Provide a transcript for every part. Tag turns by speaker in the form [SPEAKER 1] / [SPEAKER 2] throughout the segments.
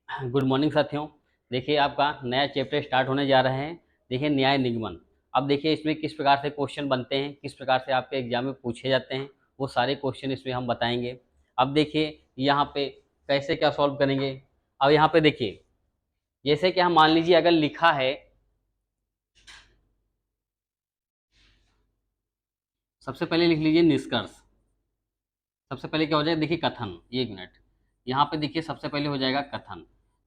[SPEAKER 1] Good morning साथियों। देखिए आपका नया चैप्टर स्टार्ट होने जा रहे हैं। देखिए न्याय निगमन। अब देखिए इसमें किस प्रकार से क्वेश्चन बनते हैं, किस प्रकार से आपके एग्जाम में पूछे जाते हैं, वो सारे क्वेश्चन इसमें हम बताएंगे। अब देखिए यहाँ पे कैसे क्या सॉल्व करेंगे। अब यहाँ पे देखिए जैसे कि हम मान लीजिए अगर लिखा है, सबसे पहले लिख लीजिए निष्कर्ष। सबसे पहले क्या हो जाएगा, देखिए कथन। एक मिनट, यहाँ पे देखिए सबसे पहले हो जाएगा कथन।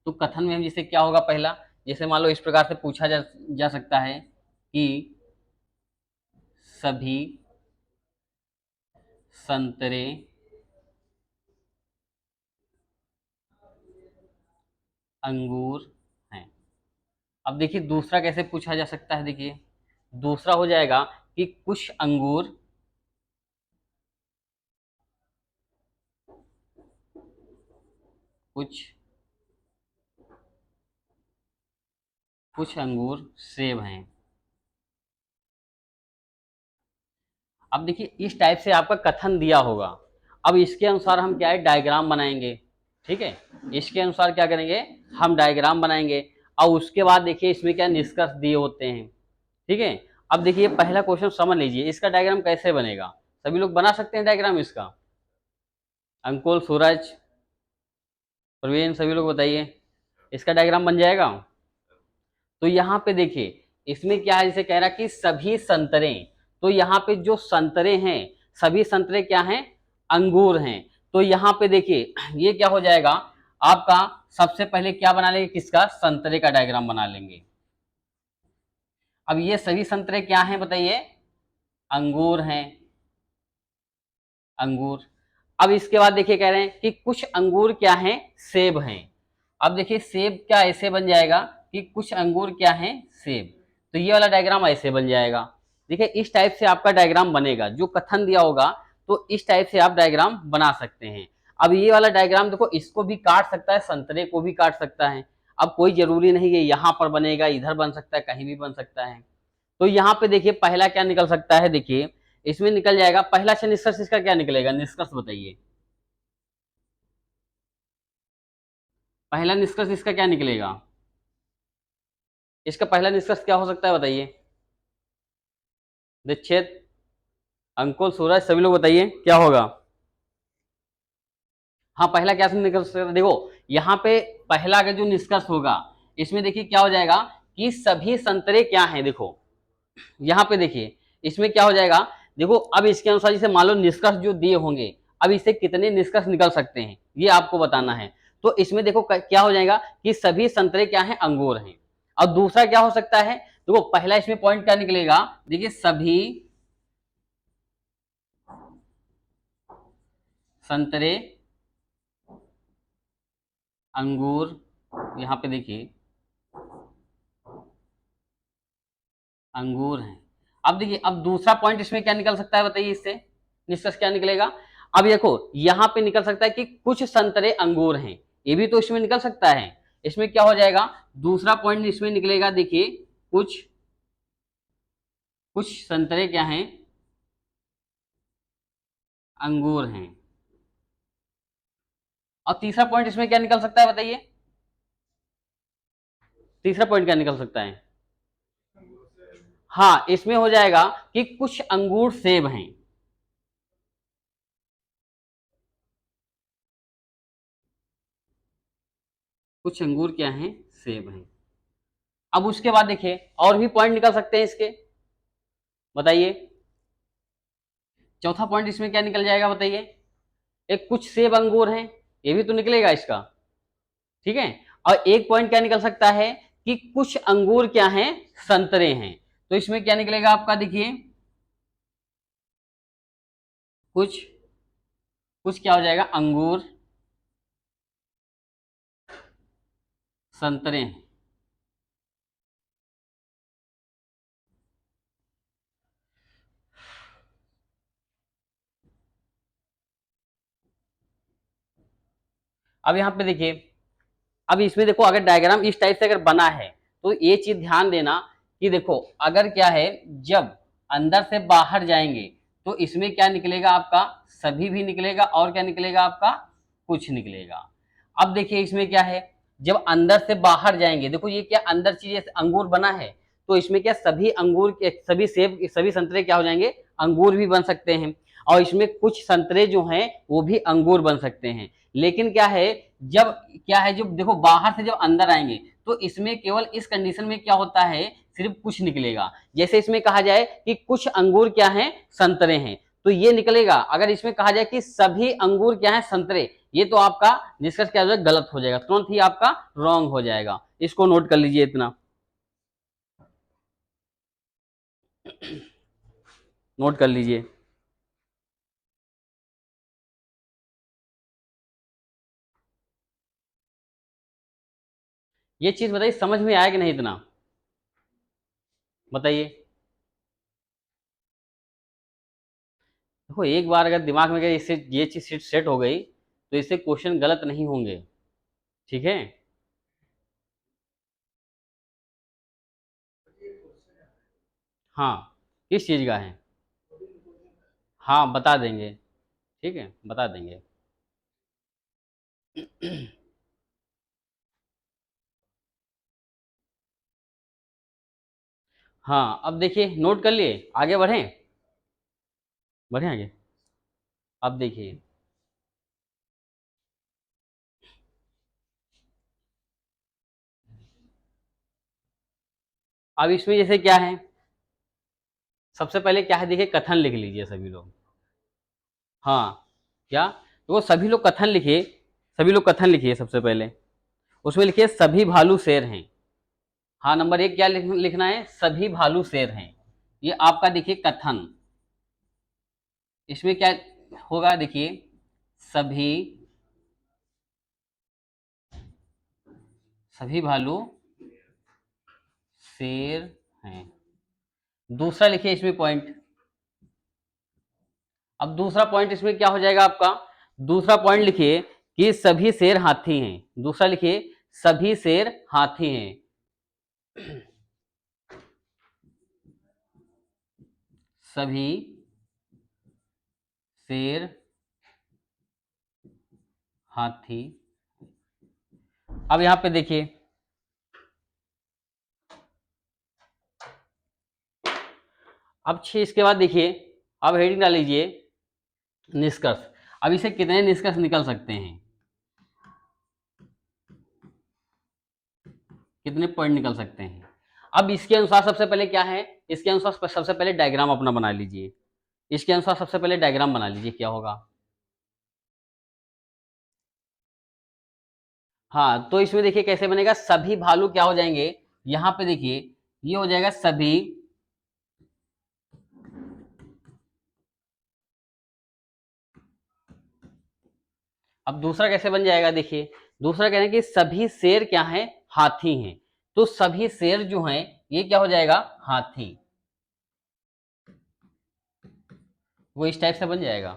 [SPEAKER 1] तो कथन में हम जैसे क्या होगा, पहला जैसे मान लो इस प्रकार से पूछा जा सकता है कि सभी संतरे अंगूर हैं। अब देखिए दूसरा कैसे पूछा जा सकता है, देखिए दूसरा हो जाएगा कि कुछ कुछ अंगूर सेब हैं। अब देखिए इस टाइप से आपका कथन दिया होगा। अब इसके अनुसार हम क्या है, डायग्राम बनाएंगे। ठीक है, इसके अनुसार क्या करेंगे, हम डायग्राम बनाएंगे। और उसके बाद देखिए इसमें क्या निष्कर्ष दिए होते हैं। ठीक है, अब देखिए पहला क्वेश्चन समझ लीजिए, इसका डायग्राम कैसे बनेगा। सभी लोग बना सकते हैं डायग्राम इसका। अंकुल, सूरज, प्रवीण, सभी लोग बताइए, इसका डायग्राम बन जाएगा। तो यहाँ पे देखिए इसमें क्या है, जैसे कह रहा कि सभी संतरे, तो यहाँ पे जो संतरे हैं, सभी संतरे क्या हैं, अंगूर हैं। तो यहाँ पे देखिए ये क्या हो जाएगा आपका, सबसे पहले क्या बना लेंगे, किसका, संतरे का डायग्राम बना लेंगे। अब ये सभी संतरे क्या हैं बताइए, अंगूर हैं, अंगूर। अब इसके बाद देखिए कह रहे हैं कि कुछ अंगूर क्या हैं, सेब हैं। अब देखिए सेब क्या ऐसे बन जाएगा कि कुछ अंगूर क्या हैं, सेब। तो ये वाला डायग्राम ऐसे बन जाएगा। देखिए इस टाइप से आपका डायग्राम बनेगा, जो कथन दिया होगा तो इस टाइप से आप डायग्राम बना सकते हैं। अब ये वाला डायग्राम देखो, इसको भी काट सकता है, संतरे को भी काट सकता है। अब कोई जरूरी नहीं है यहाँ पर बनेगा, इधर बन सकता है, कहीं भी बन सकता है। तो यहाँ पे देखिए पहला क्या निकल सकता है, देखिए इसमें निकल जाएगा पहला से निष्कर्ष, इसका क्या निकलेगा, निष्कर्ष बताइए। पहला निष्कर्ष इसका क्या निकलेगा, इसका पहला निष्कर्ष क्या हो सकता है बताइए। दीक्षित, अंकुल, सूरज, सभी लोग बताइए क्या होगा। हाँ, पहला क्या से निकल सकता है, देखो यहाँ पे पहला का जो निष्कर्ष होगा, इसमें देखिए क्या हो जाएगा कि सभी संतरे क्या हैं। देखो यहाँ पे देखिए इसमें क्या हो जाएगा, देखो अब इसके अनुसार जैसे मान लो निष्कर्ष जो दिए होंगे, अब इससे कितने निष्कर्ष निकल सकते हैं ये आपको बताना है। तो इसमें देखो क्या हो जाएगा कि सभी संतरे क्या हैं, अंगूर हैं। और दूसरा क्या हो सकता है, देखो पहला इसमें पॉइंट क्या निकलेगा, देखिए सभी संतरे अंगूर, यहाँ पे देखिए अंगूर हैं। अब देखिए अब दूसरा पॉइंट इसमें क्या निकल सकता है बताइए, इससे निष्कर्ष क्या निकलेगा। अब देखो यहां पे निकल सकता है कि कुछ संतरे अंगूर हैं, ये भी तो इसमें निकल सकता है। इसमें क्या हो जाएगा, दूसरा पॉइंट इसमें निकलेगा, देखिए कुछ कुछ संतरे क्या हैं, अंगूर हैं। और तीसरा पॉइंट इसमें क्या निकल सकता है बताइए, तीसरा पॉइंट क्या निकल सकता है। हाँ, इसमें हो जाएगा कि कुछ अंगूर सेब हैं। कुछ अंगूर क्या हैं, सेब हैं। अब उसके बाद देखिए और भी पॉइंट निकल सकते हैं इसके, बताइए। चौथा पॉइंट इसमें क्या निकल जाएगा बताइए, एक कुछ सेब अंगूर हैं, ये भी तो निकलेगा इसका। ठीक है, और एक पॉइंट क्या निकल सकता है कि कुछ अंगूर क्या हैं, संतरे हैं। तो इसमें क्या निकलेगा आपका, देखिए कुछ कुछ क्या हो जाएगा, अंगूर संतरे हैं। अब यहां पे देखिए, अब इसमें देखो अगर डायग्राम इस टाइप से अगर बना है तो ये चीज ध्यान देना कि देखो अगर क्या है, जब अंदर से बाहर जाएंगे तो इसमें क्या निकलेगा आपका, सभी भी निकलेगा, और क्या निकलेगा आपका, कुछ निकलेगा। अब देखिए इसमें क्या है, जब अंदर से बाहर जाएंगे, देखो ये क्या अंदर चीज अंगूर बना है, तो इसमें क्या सभी अंगूर के सभी सेब सभी संतरे क्या हो जाएंगे, अंगूर भी बन सकते हैं। और इसमें कुछ संतरे जो हैं वो भी अंगूर बन सकते हैं। लेकिन क्या है, जब क्या है, जब देखो बाहर से जब अंदर आएंगे तो इसमें केवल इस कंडीशन में क्या होता है, सिर्फ कुछ निकलेगा। जैसे इसमें कहा जाए कि कुछ अंगूर क्या हैं, संतरे हैं, तो ये निकलेगा। अगर इसमें कहा जाए कि सभी अंगूर क्या हैं, संतरे, ये तो आपका निष्कर्ष क्या हो जाएगा, गलत हो जाएगा, तुरंत ही आपका रॉन्ग हो जाएगा। इसको नोट कर लीजिए इतना, नोट कर लीजिए। ये चीज बताइए समझ में आया कि नहीं इतना, बताइए। देखो एक बार अगर दिमाग में अगर इससे ये चीज सेट हो गई तो इससे क्वेश्चन गलत नहीं होंगे, ठीक है। हाँ, किस चीज का है, हाँ बता देंगे, ठीक है बता देंगे। हाँ अब देखिए, नोट कर लिए, आगे बढ़ें, बढ़ें आगे। अब देखिए, अब इसमें जैसे क्या है, सबसे पहले क्या है, देखिए कथन लिख लीजिए सभी लोग। हाँ, क्या, तो सभी लोग कथन लिखिए, सभी लोग कथन लिखिए सबसे पहले। उसमें लिखिए सभी भालू शेर हैं। हाँ, नंबर एक क्या लिखना है, सभी भालू शेर हैं। ये आपका देखिए कथन। इसमें क्या होगा, देखिए सभी, सभी भालू शेर हैं। दूसरा लिखिए इसमें पॉइंट। अब दूसरा पॉइंट इसमें क्या हो जाएगा आपका, दूसरा पॉइंट लिखिए कि सभी शेर हाथी हैं। दूसरा लिखिए सभी शेर हाथी हैं। सभी शेर हाथी। अब यहां पे देखिए, अब 6 इसके बाद देखिए, अब हेडिंग डाल लीजिए निष्कर्ष। अब इसे कितने निष्कर्ष निकल सकते हैं, कितने पॉइंट निकल सकते हैं। अब इसके अनुसार सबसे पहले क्या है, इसके अनुसार सबसे पहले डायग्राम अपना बना लीजिए। इसके अनुसार सबसे पहले डायग्राम बना लीजिए, क्या होगा। हाँ, तो इसमें देखिए कैसे बनेगा, सभी भालू क्या हो जाएंगे, यहां पे देखिए ये हो जाएगा सभी, अब दूसरा कैसे बन जाएगा, देखिए दूसरा कह रहे हैं कि सभी शेर क्या हैं, हाथी हैं। तो सभी शेर जो हैं ये क्या हो जाएगा, हाथी। वो इस टाइप से बन जाएगा।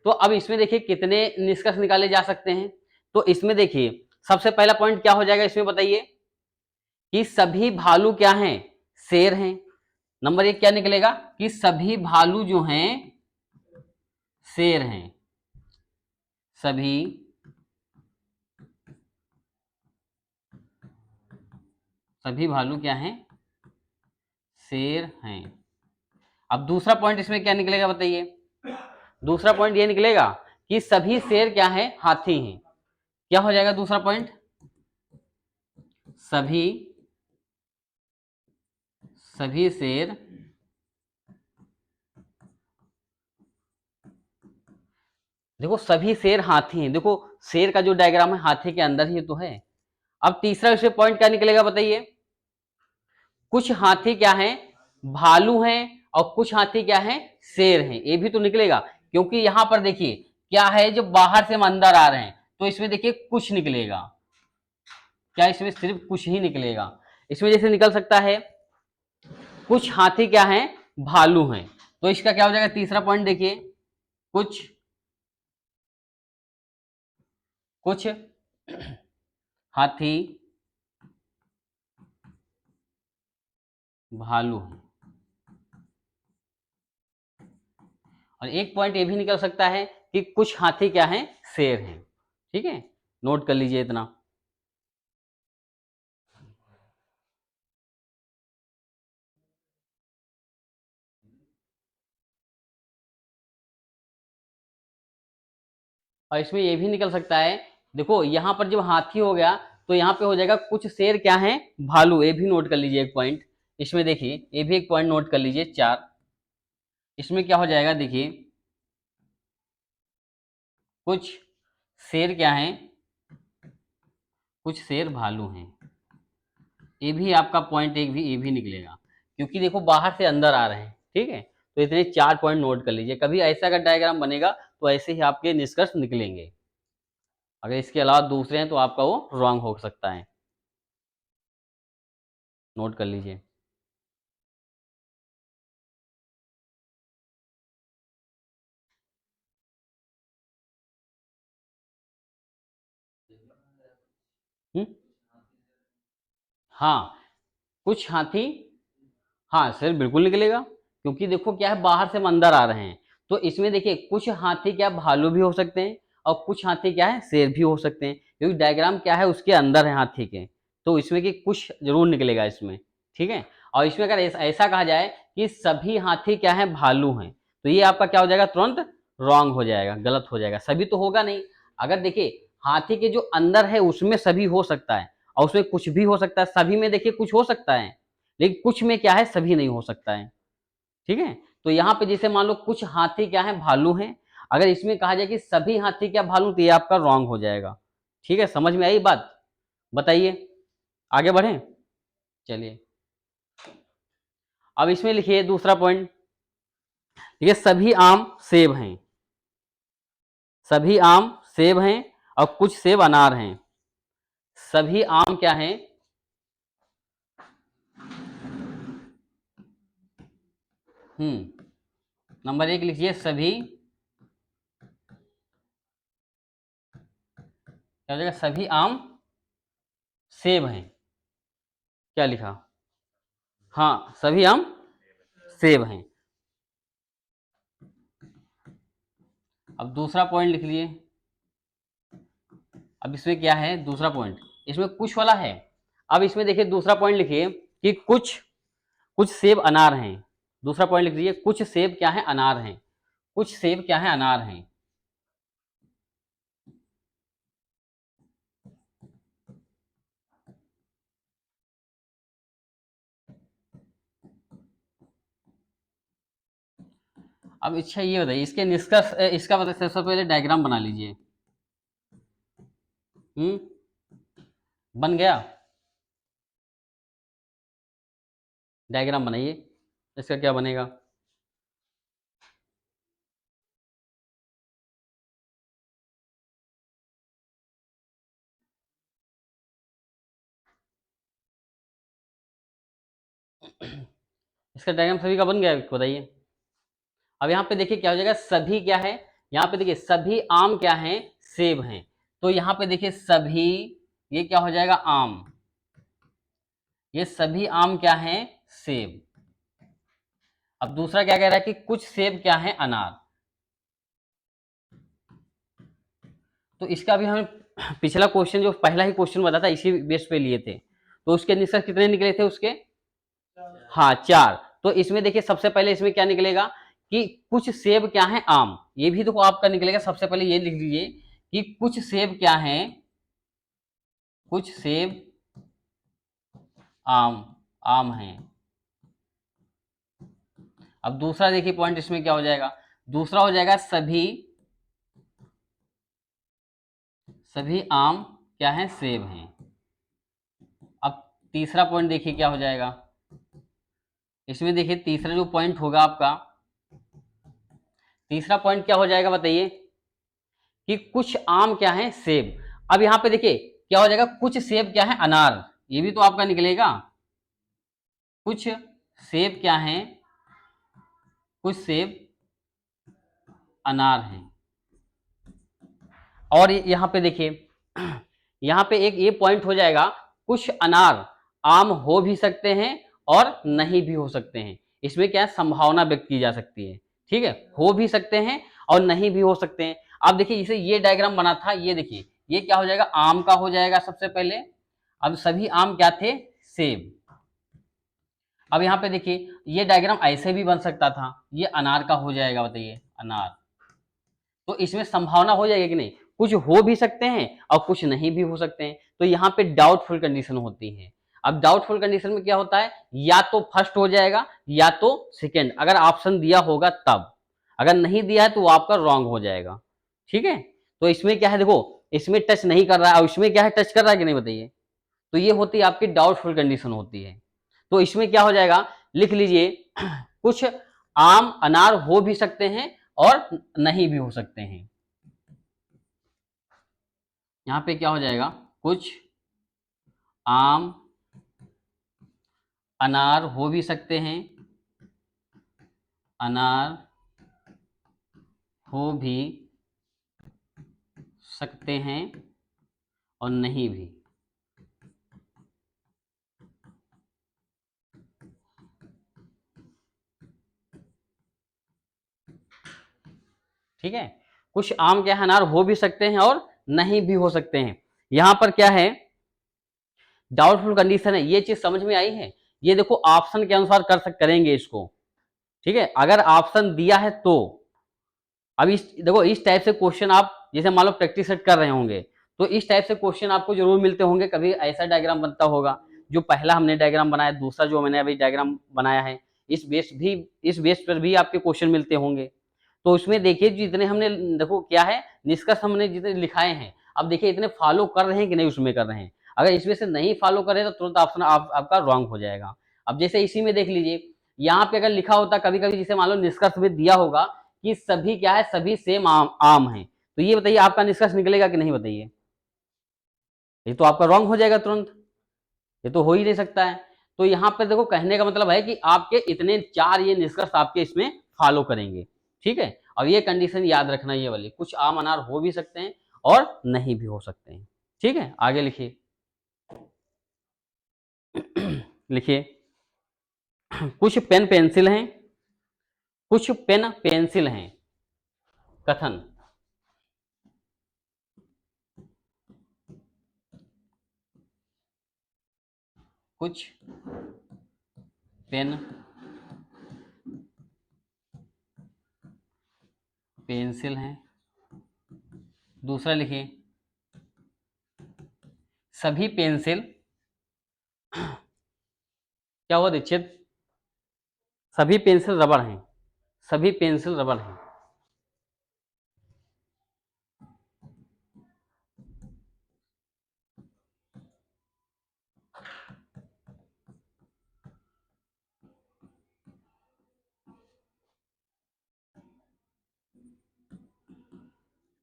[SPEAKER 1] तो अब इसमें देखिए कितने निष्कर्ष निकाले जा सकते हैं। तो इसमें देखिए सबसे पहला पॉइंट क्या हो जाएगा, इसमें बताइए कि सभी भालू क्या हैं, शेर हैं। नंबर एक क्या निकलेगा कि सभी भालू जो हैं शेर हैं। सभी सभी भालू क्या हैं, शेर हैं। अब दूसरा पॉइंट इसमें क्या निकलेगा बताइए, दूसरा पॉइंट ये निकलेगा कि सभी शेर क्या हैं, हाथी हैं। क्या हो जाएगा दूसरा पॉइंट, सभी सभी शेर देखो सभी शेर हाथी हैं। देखो शेर का जो डायग्राम है हाथी के अंदर ही तो है। अब तीसरा इसमें पॉइंट क्या निकलेगा बताइए, कुछ हाथी क्या हैं, भालू हैं, और कुछ हाथी क्या हैं, शेर हैं। ये भी तो निकलेगा, क्योंकि यहां पर देखिए क्या है, जो बाहर से हम अंदर आ रहे हैं तो इसमें देखिए कुछ निकलेगा। क्या इसमें सिर्फ कुछ ही निकलेगा। इसमें जैसे निकल सकता है कुछ हाथी क्या हैं, भालू हैं। तो इसका क्या हो जाएगा तीसरा पॉइंट, देखिए कुछ कुछ हाथी भालू हैं। और एक पॉइंट ये भी निकल सकता है कि कुछ हाथी क्या हैं, शेर हैं। ठीक है, नोट कर लीजिए इतना। और इसमें ये भी निकल सकता है, देखो यहाँ पर जब हाथी हो गया तो यहाँ पे हो जाएगा कुछ शेर क्या है, भालू। ये भी नोट कर लीजिए एक पॉइंट, इसमें देखिए ये भी एक पॉइंट नोट कर लीजिए 4। इसमें क्या हो जाएगा, देखिए कुछ शेर क्या है, कुछ शेर भालू हैं। ये भी आपका पॉइंट एक भी ये भी निकलेगा, क्योंकि देखो बाहर से अंदर आ रहे हैं, ठीक है। तो इतने 4 पॉइंट नोट कर लीजिए, कभी ऐसा अगर डायग्राम बनेगा तो ऐसे ही आपके निष्कर्ष निकलेंगे। अगर इसके अलावा दूसरे हैं तो आपका वो रॉन्ग हो सकता है, नोट कर लीजिए। हाँ, कुछ हाथी, हाँ सर बिल्कुल निकलेगा, क्योंकि देखो क्या है बाहर से हम अंदर आ रहे हैं। तो इसमें देखिए कुछ हाथी क्या भालू भी हो सकते हैं और कुछ हाथी क्या है शेर भी हो सकते हैं, क्योंकि डायग्राम क्या है उसके अंदर है हाथी के। तो इसमें कि कुछ जरूर निकलेगा इसमें, ठीक है। और इसमें अगर ऐसा कहा जाए कि सभी हाथी क्या है, भालू हैं, तो ये आपका क्या हो जाएगा, तुरंत रॉन्ग हो जाएगा, गलत हो जाएगा। सभी तो होगा नहीं। अगर देखिए हाथी के जो अंदर है उसमें सभी हो सकता है और उसमें कुछ भी हो सकता है, सभी में देखिए कुछ हो सकता है, लेकिन कुछ में क्या है, सभी नहीं हो सकता है, ठीक है। तो यहाँ पे जैसे मान लो कुछ हाथी क्या है, भालू हैं, अगर इसमें कहा जाए कि सभी हाथी क्या भालू, तो ये आपका रॉन्ग हो जाएगा, ठीक है। समझ में आई बात, बताइए आगे बढ़ें। चलिए अब इसमें लिखिए दूसरा पॉइंट, देखिए सभी आम सेब हैं, सभी आम सेब हैं और कुछ सेब अनार हैं। सभी आम क्या हैं, नंबर 1 लिखिए, सभी क्या हो जाएगा, सभी आम सेब हैं। क्या लिखा, हाँ सभी आम सेब हैं। अब दूसरा पॉइंट लिख लिए। अब इसमें क्या है दूसरा पॉइंट, इसमें कुछ वाला है। अब इसमें देखिए दूसरा पॉइंट लिखिए कि कुछ कुछ सेब अनार हैं। दूसरा पॉइंट लिख लीजिए, कुछ सेब क्या है, अनार हैं। कुछ सेब क्या है, अनार हैं। अब अच्छा ये बताइए, इसके निष्कर्ष इसका बताइए, सबसे पहले डायग्राम बना लीजिए। बन गया, डायग्राम बनाइए, इसका क्या बनेगा। इसका डायग्राम सभी का बन गया, बताइए। अब यहाँ पे देखिए क्या हो जाएगा, सभी क्या है, यहाँ पे देखिए सभी आम क्या हैं, सेब हैं। तो यहाँ पे देखिए सभी, ये क्या हो जाएगा, आम। ये सभी आम क्या हैं, सेब। अब दूसरा क्या कह रहा है कि कुछ सेब क्या है, अनार। तो इसका भी हमें पिछला क्वेश्चन जो पहला ही क्वेश्चन बताया था इसी बेस पे लिए थे, तो उसके निष्कर्ष कितने निकले थे उसके, हाँ 4। तो इसमें देखिए सबसे पहले इसमें क्या निकलेगा कि कुछ सेब क्या है, आम। ये भी देखो आपका निकलेगा, सबसे पहले ये लिख लीजिए कि कुछ सेब क्या है, कुछ सेब आम, आम है। अब दूसरा देखिए पॉइंट इसमें क्या हो जाएगा, दूसरा हो जाएगा सभी, सभी आम क्या है, सेब हैं। अब तीसरा पॉइंट देखिए क्या हो जाएगा, इसमें देखिए तीसरा जो पॉइंट होगा आपका, तीसरा पॉइंट क्या हो जाएगा बताइए, कि कुछ आम क्या है, सेब। अब यहां पे देखिए क्या हो जाएगा, कुछ सेब क्या है, अनार। ये भी तो आपका निकलेगा, कुछ सेब क्या है, कुछ सेब अनार हैं। और यहां पे देखिए यहां पे एक ये पॉइंट हो जाएगा, कुछ अनार आम हो भी सकते हैं और नहीं भी हो सकते हैं। इसमें क्या है, संभावना व्यक्त की जा सकती है, ठीक है। हो भी सकते हैं और नहीं भी हो सकते हैं। अब देखिए इसे ये डायग्राम बना था, ये देखिए ये क्या हो जाएगा, आम का हो जाएगा सबसे पहले। अब सभी आम क्या थे, सेब। अब यहाँ पे देखिए ये डायग्राम ऐसे भी बन सकता था, ये अनार का हो जाएगा, बताइए अनार। तो इसमें संभावना हो जाएगी कि नहीं, कुछ हो भी सकते हैं और कुछ नहीं भी हो सकते हैं, तो यहाँ पे डाउटफुल कंडीशन होती है। अब डाउटफुल कंडीशन में क्या होता है, या तो फर्स्ट हो जाएगा या तो सेकंड, अगर ऑप्शन दिया होगा तब, अगर नहीं दिया है तो वो आपका रॉन्ग हो जाएगा। ठीक है, तो इसमें क्या है, देखो इसमें टच नहीं कर रहा है और इसमें क्या है, टच कर रहा है कि नहीं बताइए। तो ये होती है आपकी डाउटफुल कंडीशन होती है। तो इसमें क्या हो जाएगा, लिख लीजिए कुछ आम अनार हो भी सकते हैं और नहीं भी हो सकते हैं। यहां पे क्या हो जाएगा, कुछ आम अनार हो भी सकते हैं, अनार हो भी सकते हैं और नहीं भी। ठीक है, कुछ आम के अनार हो भी सकते हैं और नहीं भी हो सकते हैं। यहां पर क्या है, डाउटफुल कंडीशन है, ये चीज समझ में आई है। ये देखो ऑप्शन के अनुसार करेंगे इसको। ठीक है, अगर ऑप्शन दिया है तो अब इस देखो इस टाइप से क्वेश्चन आप जैसे मान लो प्रैक्टिस सेट कर रहे होंगे, तो इस टाइप से क्वेश्चन आपको जरूर मिलते होंगे। कभी ऐसा डायग्राम बनता होगा जो पहला हमने डायग्राम बनाया, दूसरा जो मैंने अभी डायग्राम बनाया है, इस बेस पर भी आपके क्वेश्चन मिलते होंगे। तो उसमें देखिए जितने हमने, देखो क्या है, निष्कर्ष हमने जितने लिखाए हैं, अब देखिए इतने फॉलो कर रहे हैं कि नहीं उसमें कर रहे हैं। अगर इसमें से नहीं फॉलो करें तो तुरंत ऑप्शन आपका रॉन्ग हो जाएगा। अब जैसे इसी में देख लीजिए, यहाँ पे अगर लिखा होता कभी कभी, जैसे मान लो निष्कर्ष में दिया होगा कि सभी क्या है, सभी सेम आम है, तो ये बताइए आपका निष्कर्ष निकलेगा कि नहीं बताइए। ये तो आपका रॉन्ग हो जाएगा तुरंत, ये तो हो ही नहीं सकता है। तो यहाँ पर देखो कहने का मतलब है कि आपके इतने चार ये निष्कर्ष आपके इसमें फॉलो करेंगे। ठीक है, अब ये कंडीशन याद रखना, ये वाली, कुछ आम अनार हो भी सकते हैं और नहीं भी हो सकते हैं। ठीक है, आगे लिखिए लिखिए कुछ पेन पेंसिल हैं, कुछ पेन पेंसिल हैं। कथन, कुछ पेन पेंसिल हैं। दूसरा लिखिए, सभी पेंसिल क्या हुआ दीक्षित, सभी पेंसिल रबड़ हैं, सभी पेंसिल रबड़ हैं।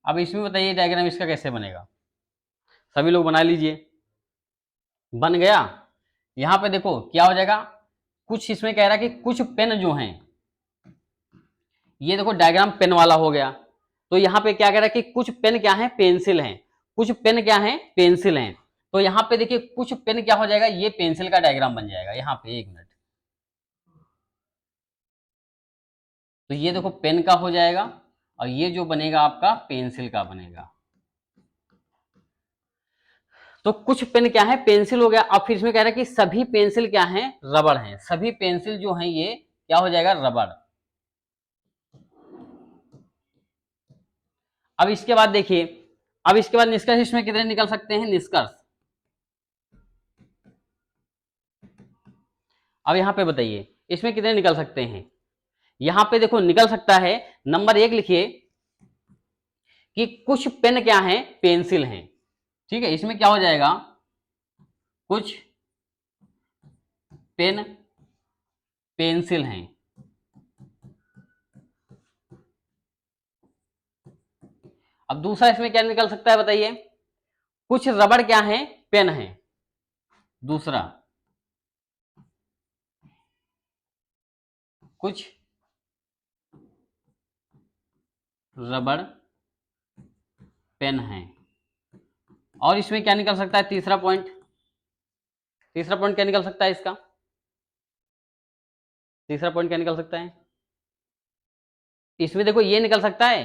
[SPEAKER 1] अब इसमें बताइए डायग्राम इसका कैसे बनेगा, सभी लोग बना लीजिए। बन गया, यहां पे देखो क्या हो जाएगा, कुछ इसमें कह रहा है कि कुछ पेन जो हैं, ये देखो डायग्राम पेन वाला हो गया। तो यहाँ पे क्या कह रहा है कि कुछ पेन क्या है, पेंसिल हैं, कुछ पेन क्या है, पेंसिल हैं। तो यहाँ पे देखिए कुछ पेन क्या हो जाएगा, ये पेंसिल का डायग्राम बन जाएगा। यहाँ पे एक मिनट, तो ये देखो पेन का हो जाएगा और ये जो बनेगा आपका पेंसिल का बनेगा। तो कुछ पेन क्या है, पेंसिल हो गया। अब फिर इसमें कह रहा है कि सभी पेंसिल क्या है, रबड़ हैं, सभी पेंसिल जो है ये क्या हो जाएगा, रबड़। अब इसके बाद देखिए, अब इसके बाद निष्कर्ष इसमें कितने निकल सकते हैं, निष्कर्ष अब यहां पे बताइए इसमें कितने निकल सकते हैं। यहां पे देखो निकल सकता है, नंबर एक लिखिए कि कुछ पेन क्या है, पेंसिल हैं। ठीक है, इसमें क्या हो जाएगा, कुछ पेन पेंसिल हैं। अब दूसरा इसमें क्या निकल सकता है बताइए, कुछ रबड़ क्या है, पेन है। दूसरा, कुछ रबड़ पेन है। और इसमें क्या निकल सकता है, तीसरा पॉइंट, तीसरा पॉइंट क्या निकल सकता है इसका, तीसरा पॉइंट क्या निकल सकता है, इसमें देखो ये निकल सकता है।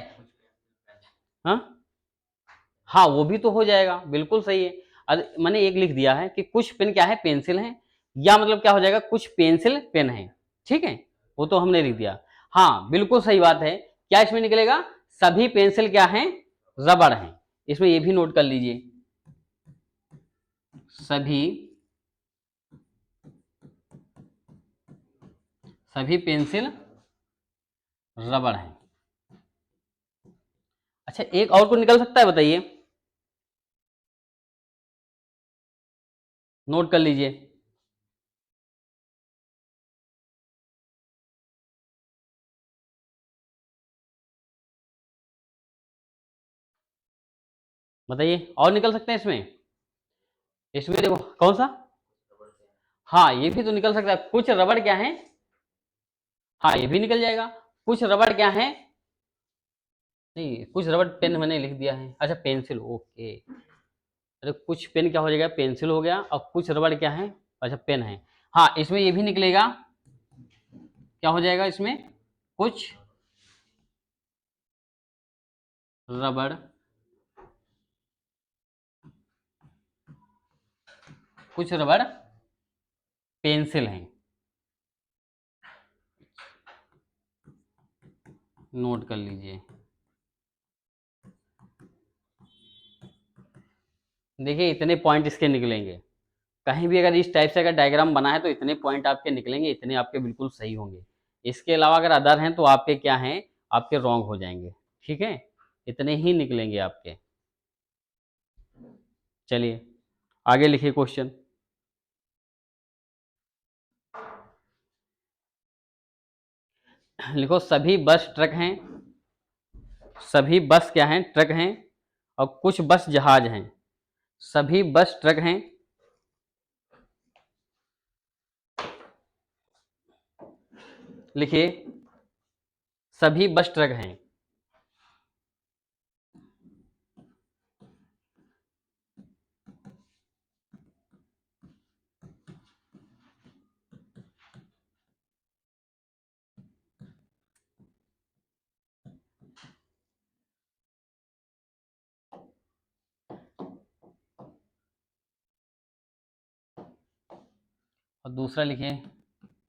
[SPEAKER 1] हाँ हाँ, वो भी तो हो जाएगा, बिल्कुल सही है। मैंने एक लिख दिया है कि कुछ पेन क्या है, पेंसिल है, या मतलब क्या हो जाएगा, कुछ पेंसिल पेन है। ठीक है, वो तो हमने लिख दिया। हाँ बिल्कुल सही बात है, क्या इसमें निकलेगा, सभी पेंसिल क्या है, रबड़ है। इसमें ये भी नोट कर लीजिए, सभी सभी पेंसिल रबड़ हैं। अच्छा, एक और को निकल सकता है, बताइए, नोट कर लीजिए। बताइए, और निकल सकते हैं इसमें? इसमें देखो कौन सा, हाँ ये भी तो निकल सकता है। कुछ रबड़ क्या है, हाँ ये भी निकल जाएगा। कुछ रबड़ क्या है, नहीं कुछ रबड़ पेन मैंने लिख दिया है, अच्छा पेंसिल, ओके। अरे कुछ पेन क्या हो जाएगा, पेंसिल हो गया, और कुछ रबड़ क्या है, अच्छा पेन है। हाँ इसमें ये भी निकलेगा, क्या हो जाएगा इसमें, कुछ रबड़ कुछ रबड़ पेंसिल हैं, नोट कर लीजिए। देखिए इतने पॉइंट इसके निकलेंगे, कहीं भी अगर इस टाइप से अगर डायग्राम बना है तो इतने पॉइंट आपके निकलेंगे, इतने आपके बिल्कुल सही होंगे। इसके अलावा अगर अदर हैं तो आपके क्या हैं, आपके रॉन्ग हो जाएंगे, ठीक है, इतने ही निकलेंगे आपके। चलिए आगे लिखिए क्वेश्चन। लिखो सभी बस ट्रक हैं, सभी बस क्या हैं, ट्रक हैं, और कुछ बस जहाज हैं। सभी बस ट्रक हैं, लिखिए सभी बस ट्रक हैं। और दूसरा लिखिए,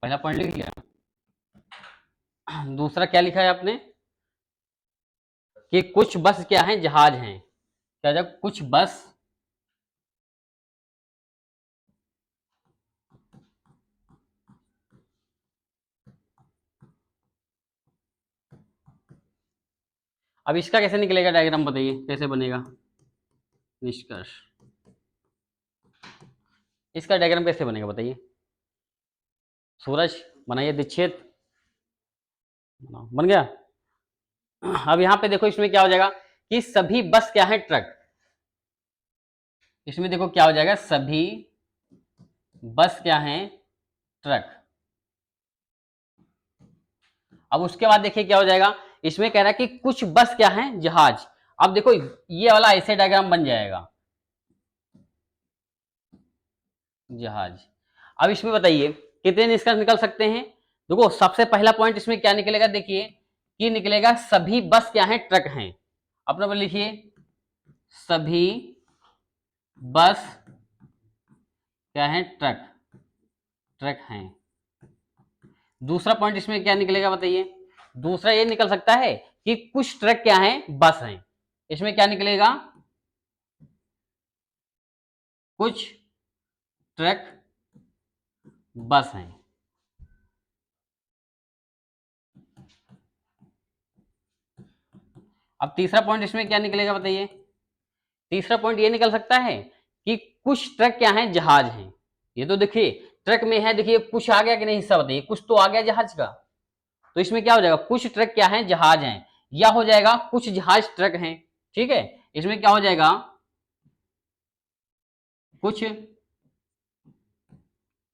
[SPEAKER 1] पहला पॉइंट लिख लिया, दूसरा क्या लिखा है आपने, कि कुछ बस क्या है, जहाज हैं। क्या जब कुछ बस, अब इसका कैसे निकलेगा डायग्राम, बताइए कैसे बनेगा निष्कर्ष, इसका डायग्राम कैसे बनेगा बताइए। सूरज बनाइए, दीक्षित बन गया। अब यहाँ पे देखो इसमें क्या हो जाएगा, कि सभी बस क्या है, ट्रक। इसमें देखो क्या हो जाएगा, सभी बस क्या है, ट्रक। अब उसके बाद देखिए क्या हो जाएगा, इसमें कह रहा है कि कुछ बस क्या है, जहाज। अब देखो ये वाला ऐसे डायग्राम बन जाएगा, जहाज। अब इसमें बताइए कितने निष्कर्ष निकल सकते हैं। देखो सबसे पहला पॉइंट इसमें क्या निकलेगा, देखिए कि निकलेगा सभी बस क्या है, ट्रक हैं। अपना लिखिए सभी बस क्या है, ट्रक, ट्रक हैं। दूसरा पॉइंट इसमें क्या निकलेगा बताइए, दूसरा ये निकल सकता है कि कुछ ट्रक क्या है, बस हैं। इसमें क्या निकलेगा, कुछ ट्रक बस हैं। अब तीसरा पॉइंट इसमें क्या निकलेगा बताइए, तीसरा पॉइंट ये निकल सकता है कि कुछ ट्रक क्या है, जहाज हैं। ये तो देखिए ट्रक में है, देखिए कुछ आ गया कि नहीं, हिस्सा बताइए, कुछ तो आ गया जहाज का। तो इसमें क्या हो जाएगा, कुछ ट्रक क्या है, जहाज हैं, या हो जाएगा कुछ जहाज ट्रक हैं। ठीक है, इसमें क्या हो जाएगा, कुछ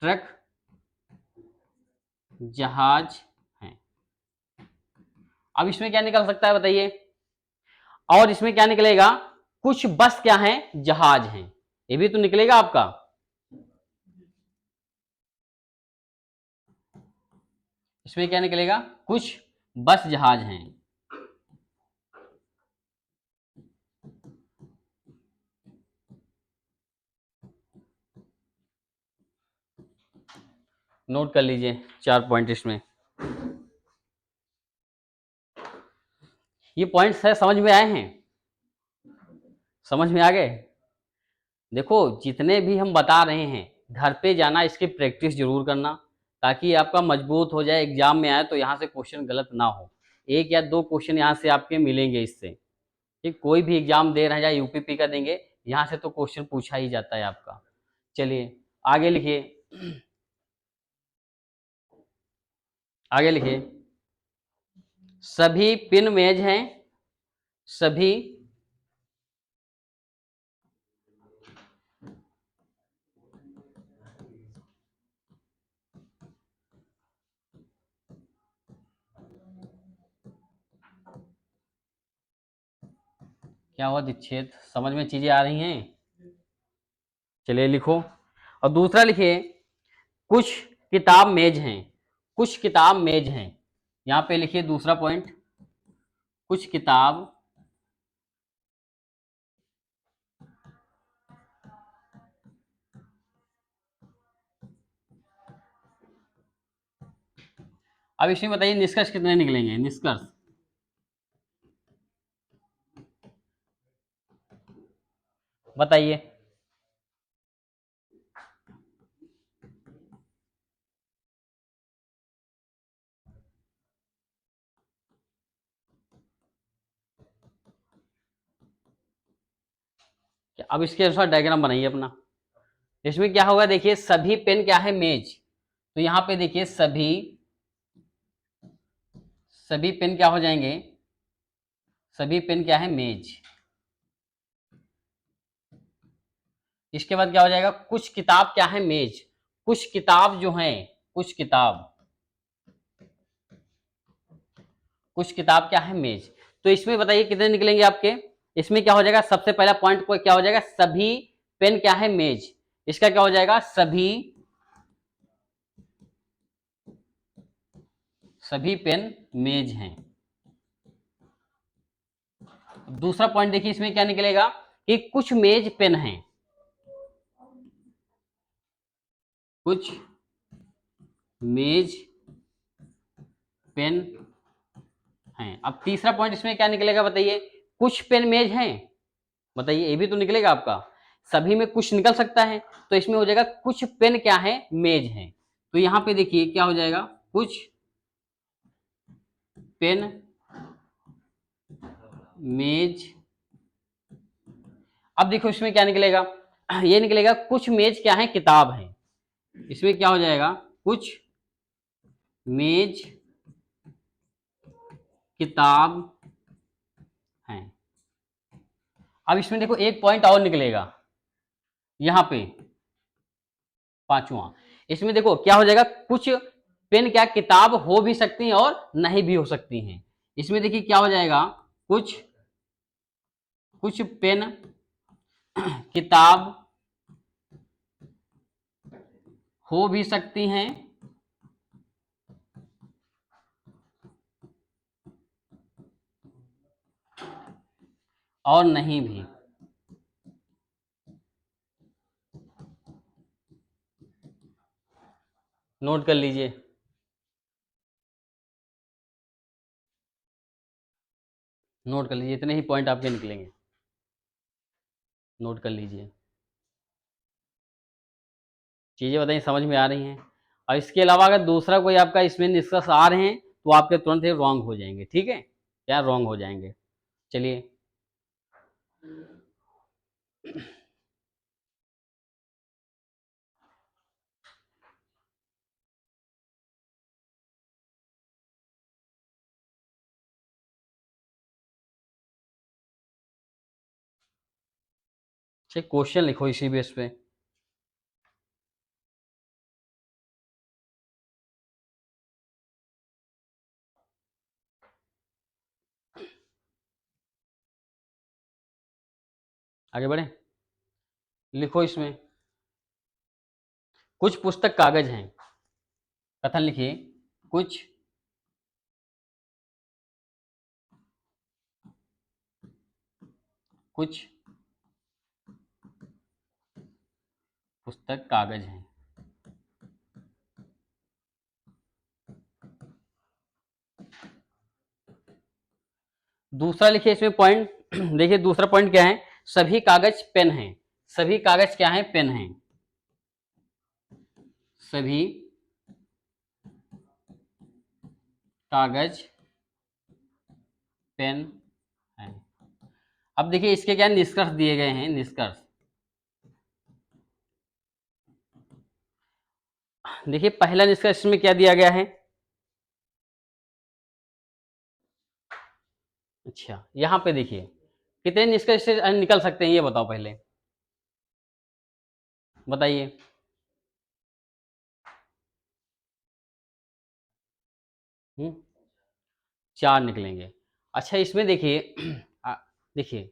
[SPEAKER 1] ट्रक जहाज हैं। अब इसमें क्या निकल सकता है बताइए, और इसमें क्या निकलेगा, कुछ बस क्या है, जहाज हैं। ये भी तो निकलेगा आपका। इसमें क्या निकलेगा, कुछ बस जहाज हैं। नोट कर लीजिए 4 पॉइंट इसमें। ये पॉइंट्स है, समझ में आए हैं। समझ में आ गए? देखो जितने भी हम बता रहे हैं घर पे जाना इसकी प्रैक्टिस जरूर करना, ताकि आपका मजबूत हो जाए, एग्जाम में आए तो यहाँ से क्वेश्चन गलत ना हो। एक या दो क्वेश्चन यहाँ से आपके मिलेंगे इससे। कि कोई भी एग्जाम दे रहे हैं या यूपीपी का देंगे, यहाँ से तो क्वेश्चन पूछा ही जाता है आपका। चलिए आगे लिखिए, आगे लिखिए। सभी पिन मेज हैं, सभी क्या हुआ दीक्षित, समझ में चीजें आ रही हैं? चलिए लिखो। और दूसरा लिखिए, कुछ किताब मेज हैं, कुछ किताब मेज हैं। यहाँ पे लिखिए दूसरा पॉइंट, कुछ किताब अब इसमें बताइए निष्कर्ष कितने निकलेंगे, निष्कर्ष बताइए। अब इसके अनुसार डायग्राम बनाइए अपना। इसमें क्या होगा देखिए, सभी पेन क्या है, मेज। तो यहाँ पे देखिए सभी, सभी पेन क्या हो जाएंगे, सभी पेन क्या है, मेज। इसके बाद क्या हो जाएगा, कुछ किताब क्या है, मेज। कुछ किताब जो है, कुछ किताब, कुछ किताब क्या है, मेज। तो इसमें बताइए कितने निकलेंगे आपके। इसमें क्या हो जाएगा, सबसे पहला पॉइंट को क्या हो जाएगा, सभी पेन क्या है, मेज। इसका क्या हो जाएगा, सभी, सभी पेन मेज हैं। दूसरा पॉइंट देखिए इसमें क्या निकलेगा कि कुछ मेज पेन हैं, कुछ मेज पेन हैं। अब तीसरा पॉइंट इसमें क्या निकलेगा बताइए, कुछ पेन मेज हैं। बताइए ये भी तो निकलेगा आपका, सभी में कुछ निकल सकता है, तो इसमें हो जाएगा कुछ पेन क्या है, मेज हैं। तो यहां पे देखिए क्या हो जाएगा, कुछ पेन मेज। अब देखो इसमें क्या निकलेगा, ये निकलेगा कुछ मेज क्या है, किताब है। इसमें क्या हो जाएगा, कुछ मेज किताब है। अब इसमें देखो एक पॉइंट और निकलेगा यहां पे, पांचवा। इसमें देखो क्या हो जाएगा, कुछ पेन क्या किताब हो भी सकती हैं और नहीं भी हो सकती हैं। इसमें देखिए क्या हो जाएगा, कुछ, कुछ पेन किताब हो भी सकती हैं और नहीं भी। नोट कर लीजिए, नोट कर लीजिए, इतने ही पॉइंट आपके निकलेंगे, नोट कर लीजिए। चीजें बताइए समझ में आ रही हैं। और इसके अलावा अगर दूसरा कोई आपका इसमें निष्कर्ष आ रहे हैं तो आपके तुरंत ही रॉन्ग हो जाएंगे, ठीक है, क्या रॉन्ग हो जाएंगे। चलिए चलिए क्वेश्चन लिखो इसी बेस पे। आगे बढ़े, लिखो इसमें, कुछ पुस्तक कागज हैं। कथन लिखिए, कुछ कुछ पुस्तक कागज हैं। दूसरा लिखिए इसमें पॉइंट देखिए दूसरा पॉइंट क्या है, सभी कागज पेन हैं, सभी कागज क्या है, पेन हैं, सभी कागज पेन है। अब देखिए इसके क्या निष्कर्ष दिए गए हैं, निष्कर्ष देखिए पहला निष्कर्ष में क्या दिया गया है। अच्छा यहां पे देखिए कितने निष्कर्ष से निकल सकते हैं ये बताओ पहले, बताइए। हम्म, 4 निकलेंगे। अच्छा इसमें देखिए देखिए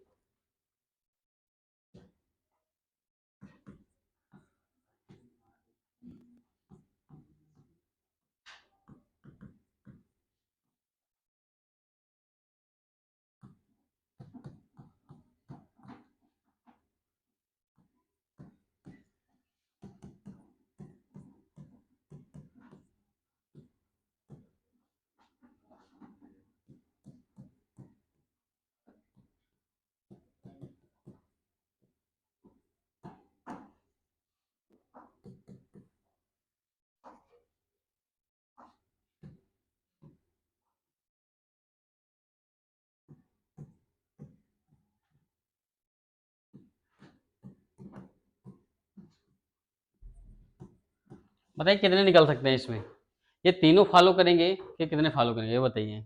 [SPEAKER 1] बताइए कितने निकल सकते हैं इसमें, ये तीनों फॉलो करेंगे कि कितने फॉलो करेंगे ये बताइए।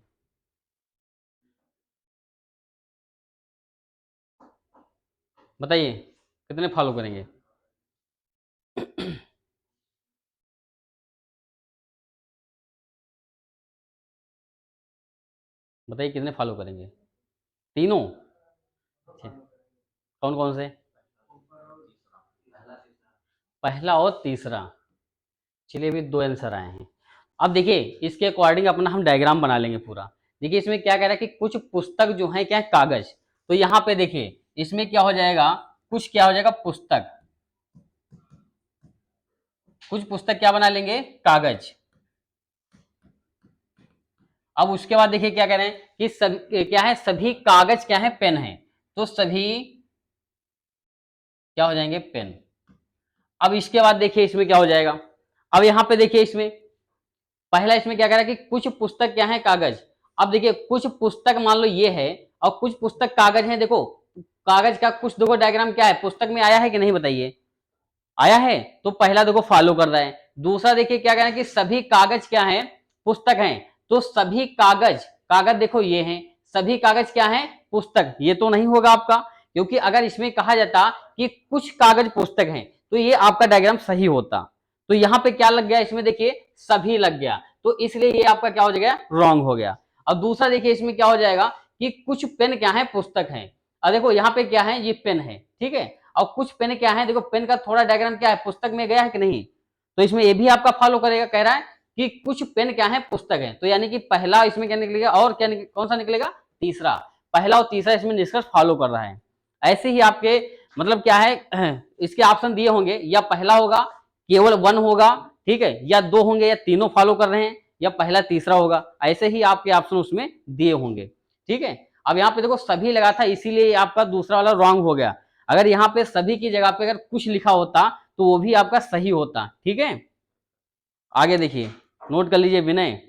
[SPEAKER 1] बताइए कितने फॉलो करेंगे। बताइए कितने फॉलो करेंगे, तीनों। अच्छा, कौन कौन से, पहला और तीसरा। चलिए अभी 2 आंसर आए हैं। अब देखिए इसके अकॉर्डिंग अपना हम डायग्राम बना लेंगे पूरा। देखिए इसमें क्या कह रहा है कि कुछ पुस्तक जो है क्या है, कागज। तो यहाँ पे देखिए इसमें क्या हो जाएगा, कुछ क्या हो जाएगा, पुस्तक, कुछ पुस्तक क्या बना लेंगे, कागज। अब उसके बाद देखिए क्या कह रहे हैं कि सभी क्या है, सभी कागज क्या है, पेन है। तो सभी क्या हो जाएंगे, पेन। अब इसके बाद देखिए इसमें क्या हो जाएगा, अब यहाँ पे देखिए इसमें पहला इसमें क्या कह रहा है कि कुछ पुस्तक क्या है, कागज। अब देखिए कुछ पुस्तक मान लो ये है और कुछ पुस्तक कागज है। देखो कागज का कुछ देखो डायग्राम क्या है, पुस्तक में आया है कि नहीं बताइए, आया है। तो पहला देखो फॉलो कर रहा है। दूसरा देखिए क्या कह रहा है कि सभी कागज क्या है, पुस्तक हैं। तो सभी कागज, कागज देखो ये हैं, सभी कागज क्या है, पुस्तक। ये तो नहीं होगा आपका, क्योंकि अगर इसमें कहा जाता कि कुछ कागज पुस्तक हैं तो ये आपका डायग्राम सही होता। तो यहां पे क्या लग गया, इसमें देखिए सभी लग गया, तो इसलिए ये आपका क्या हो जाएगा, रॉन्ग हो गया। अब दूसरा देखिए इसमें क्या हो जाएगा कि कुछ पेन क्या है, पुस्तक है। अब देखो यहाँ पे क्या है, ये पेन है, ठीक है। और कुछ पेन क्या है, देखो पेन का थोड़ा डायग्राम क्या है, पुस्तक में गया है कि नहीं। तो इसमें ये भी आपका फॉलो करेगा, कह रहा है कि कुछ पेन क्या है, पुस्तक है। तो यानी कि पहला इसमें क्या निकलेगा और क्या कौन सा निकलेगा, तीसरा। पहला और तीसरा इसमें निष्कर्ष फॉलो कर रहा है। ऐसे ही आपके मतलब क्या है इसके ऑप्शन दिए होंगे, या पहला होगा केवल 1 होगा, ठीक है, या 2 होंगे, या तीनों फॉलो कर रहे हैं, या पहला तीसरा होगा। ऐसे ही आपके ऑप्शन उसमें दिए होंगे, ठीक है। अब यहाँ पे देखो सभी लगा था, इसीलिए आपका दूसरा वाला रॉन्ग हो गया। अगर यहाँ पे सभी की जगह पे अगर कुछ लिखा होता तो वो भी आपका सही होता, ठीक है। आगे देखिए, नोट कर लीजिए विनय,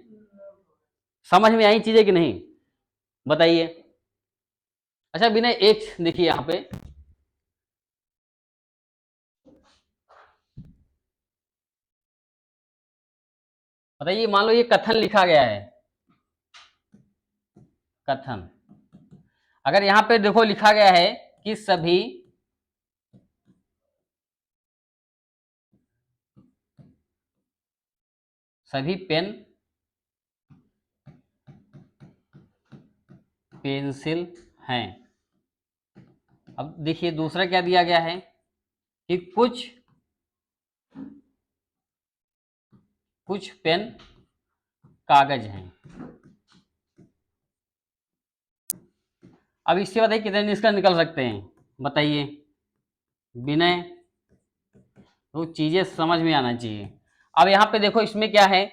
[SPEAKER 1] समझ में आई चीजें कि नहीं, बताइए। अच्छा विनय एक देखिए यहाँ पे, बताइए मान लो ये कथन लिखा गया है, कथन। अगर यहाँ पे देखो लिखा गया है कि सभी पेन पेंसिल हैं। अब देखिए दूसरा क्या दिया गया है कि कुछ कुछ पेन कागज हैं। अब इसके बाद कितने निष्कर्ष निकल सकते हैं, बताइए विनय। तो चीजें समझ में आना चाहिए। अब यहाँ पे देखो इसमें क्या है,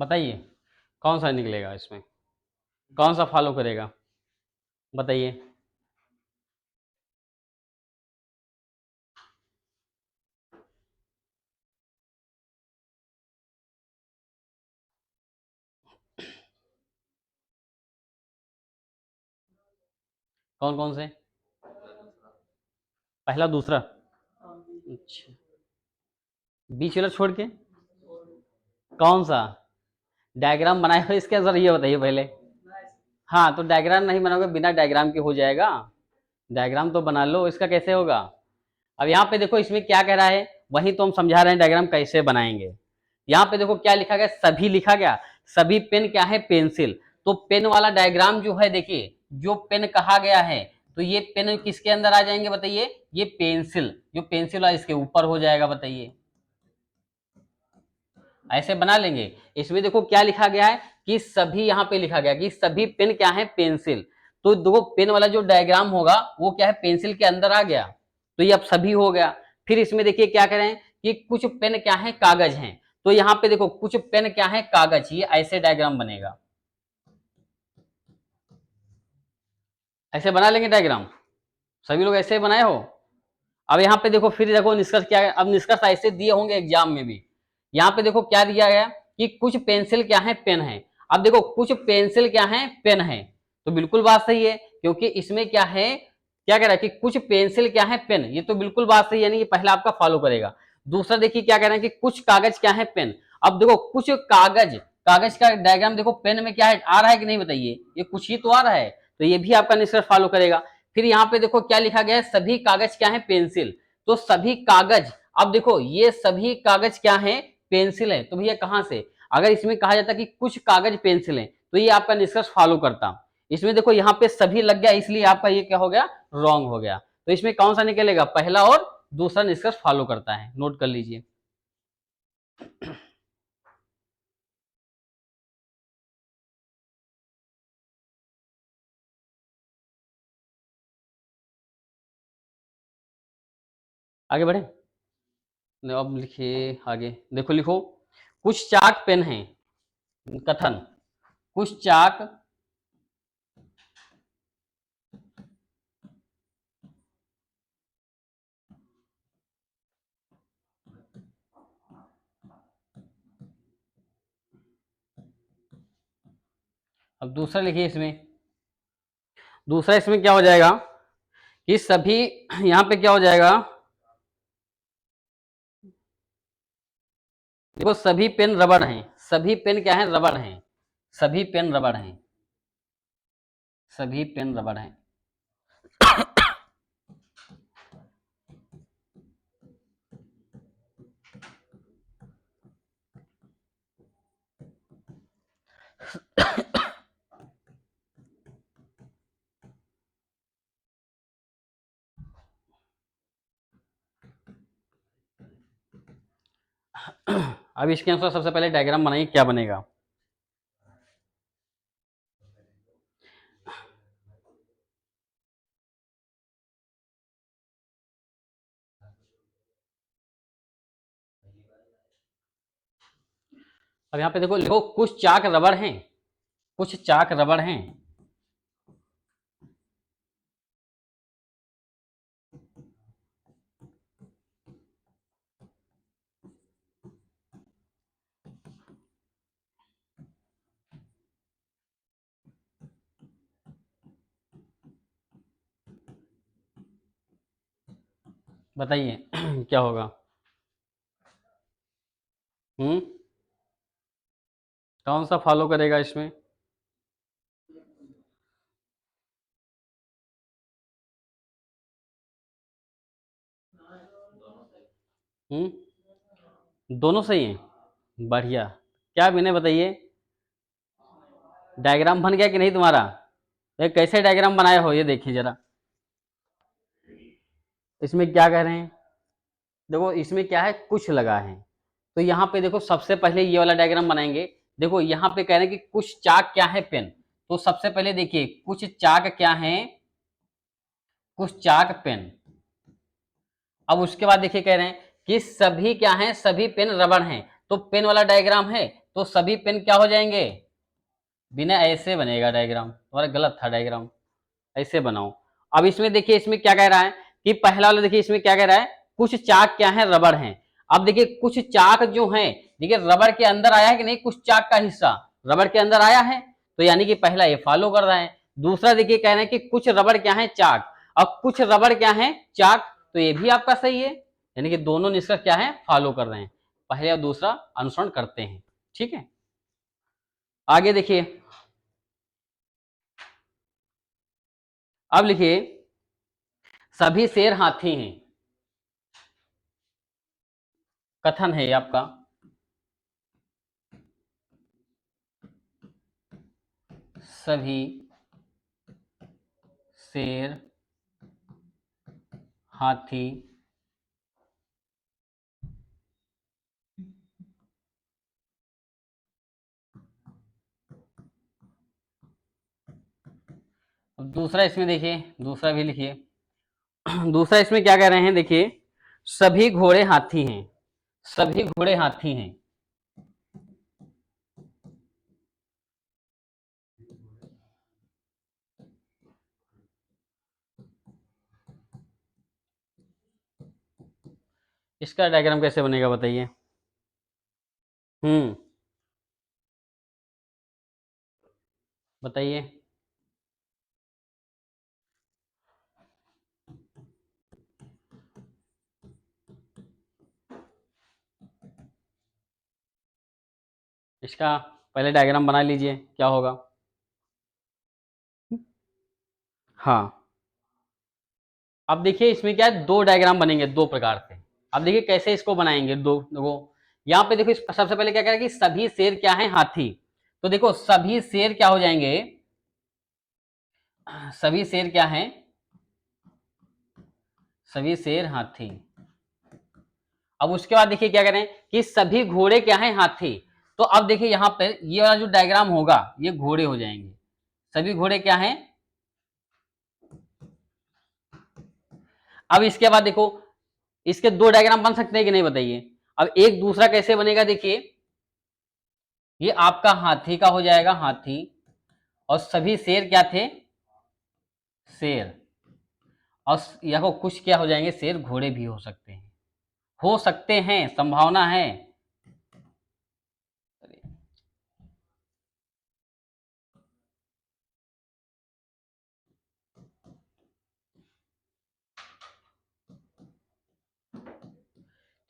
[SPEAKER 1] बताइए कौन सा निकलेगा इसमें, कौन सा फॉलो करेगा, बताइए। कौन कौन से, पहला दूसरा, अच्छा, बीच वाला छोड़ के कौन सा डायग्राम बनाए हो इसके अंदर, ये बताइए पहले। हाँ तो डायग्राम नहीं बनाओगे, बिना डायग्राम के हो जाएगा, डायग्राम तो बना लो, इसका कैसे होगा। अब यहाँ पे देखो इसमें क्या कह रहा है, वही तो हम समझा रहे हैं डायग्राम कैसे बनाएंगे। यहाँ पे देखो क्या लिखा गया, सभी लिखा गया, सभी पेन क्या है, पेंसिल। तो पेन वाला डायग्राम जो है, देखिए जो पेन कहा गया है, तो ये पेन किसके अंदर आ जाएंगे बताइए, ये पेंसिल, जो पेंसिल है इसके ऊपर हो जाएगा, बताइए। ऐसे बना लेंगे। इसमें देखो क्या लिखा गया है कि सभी, यहाँ पे लिखा गया कि सभी पेन क्या है, पेंसिल। तो देखो पेन वाला जो डायग्राम होगा वो क्या है, पेंसिल के अंदर आ गया, तो ये अब सभी हो गया। फिर इसमें देखिए क्या करें कि कुछ पेन क्या है, कागज हैं। तो यहाँ पे देखो कुछ पेन क्या है, कागज, ये ऐसे डायग्राम बनेगा, ऐसे बना लेंगे डायग्राम। सभी लोग ऐसे बनाए हो। अब यहाँ पे देखो, फिर देखो निष्कर्ष क्या है, अब निष्कर्ष ऐसे दिए होंगे एग्जाम में भी। यहाँ पे देखो क्या दिया गया कि कुछ पेंसिल क्या है, पेन है। अब देखो कुछ पेंसिल क्या है, पेन है, तो बिल्कुल बात सही है, क्योंकि इसमें क्या है, क्या कह रहा है कि कुछ पेंसिल क्या है, पेन, ये तो बिल्कुल बात सही है, यानी ये पहला आपका फॉलो करेगा। दूसरा देखिए क्या कह रहे हैं कि कुछ कागज क्या है, पेन। अब देखो कुछ कागज, कागज का डायग्राम देखो पेन में क्या है, आ रहा है कि नहीं बताइए, ये कुछ ही तो आ रहा है, तो ये भी आपका निष्कर्ष फॉलो करेगा। फिर यहाँ पे देखो क्या लिखा गया है, सभी कागज क्या है, पेंसिल। तो सभी कागज, अब देखो ये सभी कागज क्या है, पेंसिल है, तो भैया कहां से, अगर इसमें कहा जाता कि कुछ कागज पेंसिल है, तो ये आपका निष्कर्ष फॉलो करता। इसमें देखो यहाँ पे सभी लग गया, इसलिए आपका ये क्या हो गया, रॉन्ग हो गया। तो इसमें कौन सा निकलेगा, पहला और दूसरा निष्कर्ष फॉलो करता है, नोट कर लीजिए। आगे बढ़े, अब लिखिए आगे, देखो लिखो, कुछ चाक पेन है, कथन, कुछ चाक, अब दूसरा लिखिए इसमें, दूसरा इसमें क्या हो जाएगा कि सभी, यहां पे क्या हो जाएगा, देखो सभी पेन रबड़ हैं, सभी पेन क्या है, रबड़ हैं, सभी पेन रबड़ हैं, सभी पेन रबड़ हैं। अब इसके अनुसार सबसे पहले डायग्राम बनाइए, क्या बनेगा। अब यहाँ पे देखो लिखो, कुछ चाक रबड़ हैं, कुछ चाक रबड़ हैं, बताइए क्या होगा। हम्म, कौन सा फॉलो करेगा इसमें। दोनों सही हैं, बढ़िया। क्या विनय बताइए, डायग्राम बन गया कि नहीं तुम्हारा, ये कैसे डायग्राम बनाए हो, ये देखिए जरा, इसमें क्या कह रहे हैं, देखो इसमें क्या है, कुछ लगा है, तो यहाँ पे देखो सबसे पहले ये वाला डायग्राम बनाएंगे। देखो यहाँ पे कह रहे हैं कि कुछ चाक क्या है, पेन। तो सबसे पहले देखिए कुछ चाक क्या है, कुछ चाक पेन। अब उसके बाद देखिए कह रहे हैं कि सभी क्या है, सभी पेन रबड़ हैं, तो पेन वाला डायग्राम है, तो सभी पेन क्या हो जाएंगे, बिना ऐसे बनेगा डायग्राम, तुम्हारा गलत था डायग्राम, ऐसे बनाओ। अब इसमें देखिए, इसमें क्या कह रहा है कि पहला वाला देखिए इसमें क्या कह रहा है, कुछ चाक क्या है, रबड़ है। अब देखिए कुछ चाक जो है, देखिए रबड़ के अंदर आया है कि नहीं, कुछ चाक का हिस्सा रबड़ के अंदर आया है, तो यानी कि पहला ये फॉलो कर रहा है। दूसरा देखिए कह रहे हैं कि कुछ रबड़ क्या है, चाक, और कुछ रबड़ क्या है, चाक, तो ये भी आपका सही है, यानी कि दोनों निष्कर्ष क्या है, फॉलो कर रहे हैं, पहले और दूसरा अनुसरण करते हैं। ठीक है, आगे देखिए, अब लिखिए, सभी शेर हाथी हैं, कथन है ये आपका, सभी शेर हाथी अब दूसरा इसमें देखिए, दूसरा भी लिखिए। दूसरा इसमें क्या कह रहे हैं, देखिए, सभी घोड़े हाथी हैं, सभी घोड़े हाथी हैं। इसका डायग्राम कैसे बनेगा बताइए। हम्म, बताइए। इसका पहले डायग्राम बना लीजिए, क्या होगा। हाँ, अब देखिए इसमें क्या है, दो डायग्राम बनेंगे दो प्रकार से। अब देखिए कैसे इसको बनाएंगे, दो वो, यहाँ पे देखो सबसे पहले क्या कह रहा है कि सभी शेर क्या है, हाथी। तो देखो सभी शेर क्या हो जाएंगे, सभी शेर क्या है, सभी शेर हाथी। अब उसके बाद देखिए क्या कह रहे हैं कि सभी घोड़े क्या है, हाथी। तो अब देखिए यहाँ पे ये वाला जो डायग्राम होगा, ये घोड़े हो जाएंगे, सभी घोड़े क्या है। अब इसके बाद देखो, इसके दो डायग्राम बन सकते हैं कि नहीं बताइए। अब एक दूसरा कैसे बनेगा, देखिए, ये आपका हाथी का हो जाएगा, हाथी, और सभी शेर क्या थे, शेर, और यहाँ कुछ क्या हो जाएंगे, शेर घोड़े भी हो सकते हैं, हो सकते हैं, संभावना है।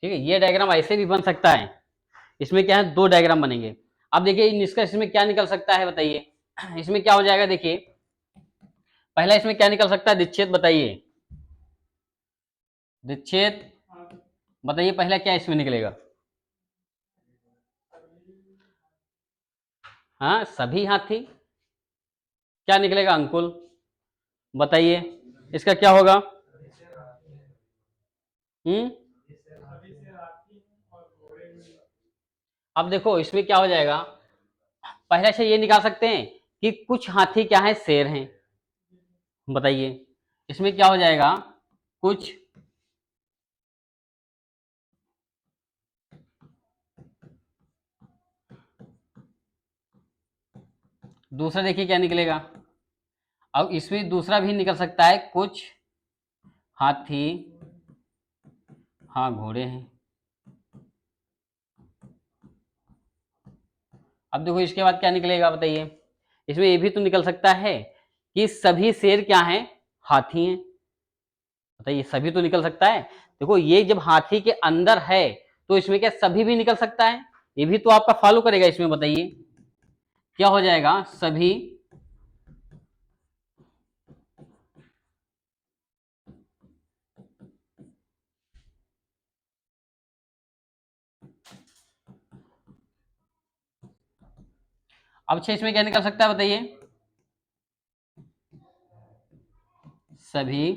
[SPEAKER 1] ठीक है, ये डायग्राम ऐसे भी बन सकता है, इसमें क्या है, दो डायग्राम बनेंगे। अब देखिए निष्कर्ष इसमें क्या निकल सकता है बताइए। इसमें क्या हो जाएगा, देखिए पहला इसमें क्या निकल सकता है, दिच्छेद बताइए, दिच्छेद बताइए, पहला क्या इसमें निकलेगा। हाँ, सभी हाथी, क्या निकलेगा अंकुल, बताइए, इसका क्या होगा। हम्म, अब देखो इसमें क्या हो जाएगा, पहले से ये निकाल सकते हैं कि कुछ हाथी क्या है, शेर हैं, बताइए, इसमें क्या हो जाएगा, कुछ, दूसरा देखिए क्या निकलेगा। अब इसमें दूसरा भी निकल सकता है, कुछ हाथी हाँ घोड़े हैं। अब देखो इसके बाद क्या निकलेगा बताइए, इसमें ये भी तो निकल सकता है कि सभी शेर क्या हैं, हाथी हैं, बताइए, सभी तो निकल सकता है। देखो ये जब हाथी के अंदर है, तो इसमें क्या सभी भी निकल सकता है, ये भी तो आपका फॉलो करेगा इसमें, बताइए क्या हो जाएगा, सभी। अब अच्छा इसमें क्या निकल सकता है बताइए, सभी